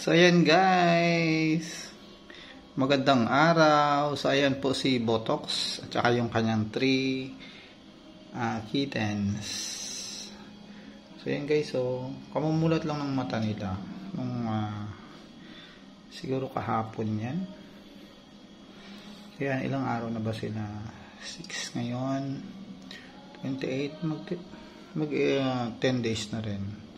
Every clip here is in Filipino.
So, ayan guys. Magandang araw. So, ayan po si Botox at saka yung kanyang 3 kittens. So, ayan guys. So, kamumulat lang ng mata nila. Siguro kahapon yan. Kaya ilang araw na ba sila? 6 ngayon. 28. Mag 10 days na rin.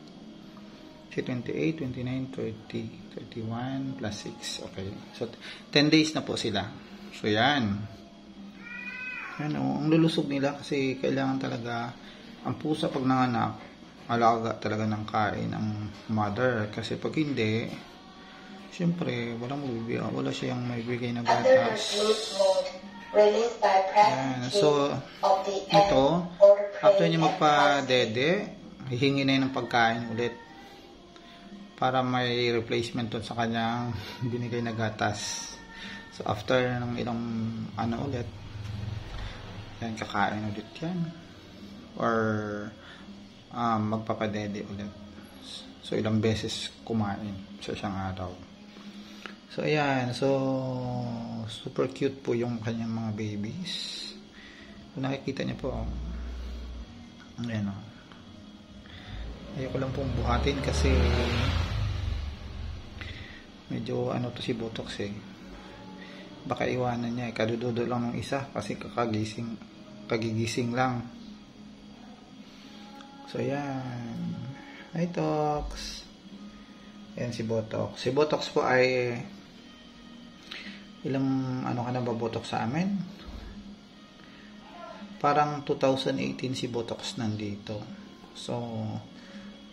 28, 29, 30, 31, plus 6. Okay. So, 10 days na po sila. So, yan. Yan, ang lulusog nila kasi kailangan talaga, ang pusa pag nanganak, alaga talaga ng kain ang mother. Kasi pag hindi, siyempre, wala siyang maibigay na gatas. Yan. So, ito, after niya magpa-dede, hihingi na yun ng pagkain ulit para may replacement doon sa kanyang binigay na gatas. So, after ng ilang ulit, yan, kakain ulit yan. Or, magpapadede ulit. So, ilang beses kumain sa isang araw. So, ayan. So, super cute po yung kanyang mga babies. Kung nakikita niyo po, ayan o. Ayoko lang pong buhatin kasi medyo to si Botox eh. Baka iwanan niya eh. Kadududo lang ng isa kasi kagigising lang. So yan. Hi Tox. Yan si Botox. Si Botox po ay ilang ka na ba Botox sa amin? Parang 2018 si Botox nandito. So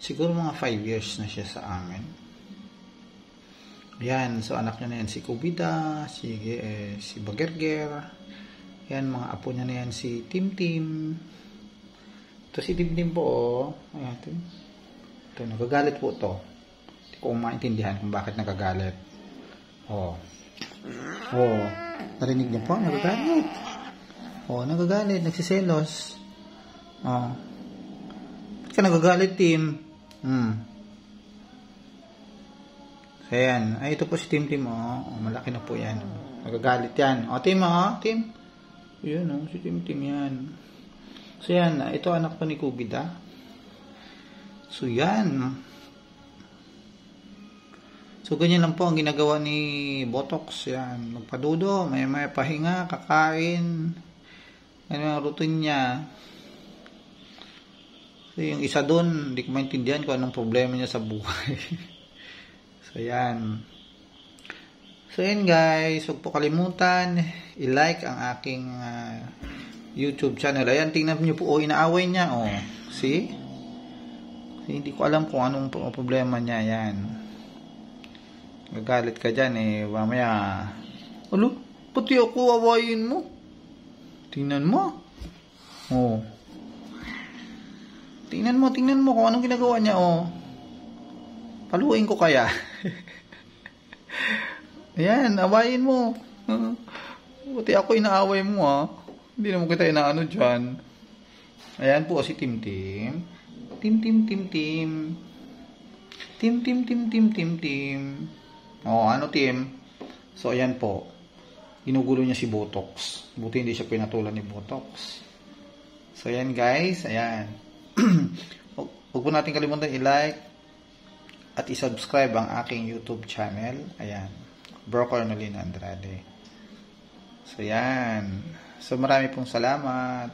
siguro mga 5 years na siya sa amin. Yan, so anak niya na yan si Kubida, si Bagerger. Yan, mga apo niya na yan si Tim. Ito si Tim po, ayan, ito, nagagalit po ito. Hindi ko maintindihan kung bakit nagagalit. Narinig niyo po, nagagalit. Nagagalit, nagsiselos. Ba't ka nagagalit, Tim? So, ayan. Ay, ito po si Tim. Malaki na po yan. Nagagalit yan. Tim, Tim. Ayan, si Tim yan. So, yan. Ito anak ko ni Kubida. So, yan. So, ganyan lang po ang ginagawa ni Botox. Yan. Magpadudo, may pahinga, kakain. Ano ang routine niya. So, yung isa doon, hindi ko maintindihan kung anong problema niya sa buhay. So, yan. So, yan guys. Huwag po kalimutan, i-like ang aking YouTube channel. Ayan, tingnan niyo po. Inaaway niya. See? Hindi ko alam kung anong problema niya. Yan. Gagalit ka dyan eh. Mamaya, pati ako awayin mo. Tingnan mo. Tingnan mo kung anong ginagawa niya, Paluin ko kaya. Ayan, awayin mo. Buti ako inaaway mo, Hindi naman kita inaano dyan. Ayan po si Tim. Tim. Tim. So, ayan po. Ginugulo niya si Botox. Buti hindi siya pinatulan ni Botox. So, ayan guys. Ayan. Huwag po natin kalimutan i-like at i-subscribe ang aking YouTube channel. Ayan. Bro Cornelino Andrade. So, yan. So, marami pong salamat.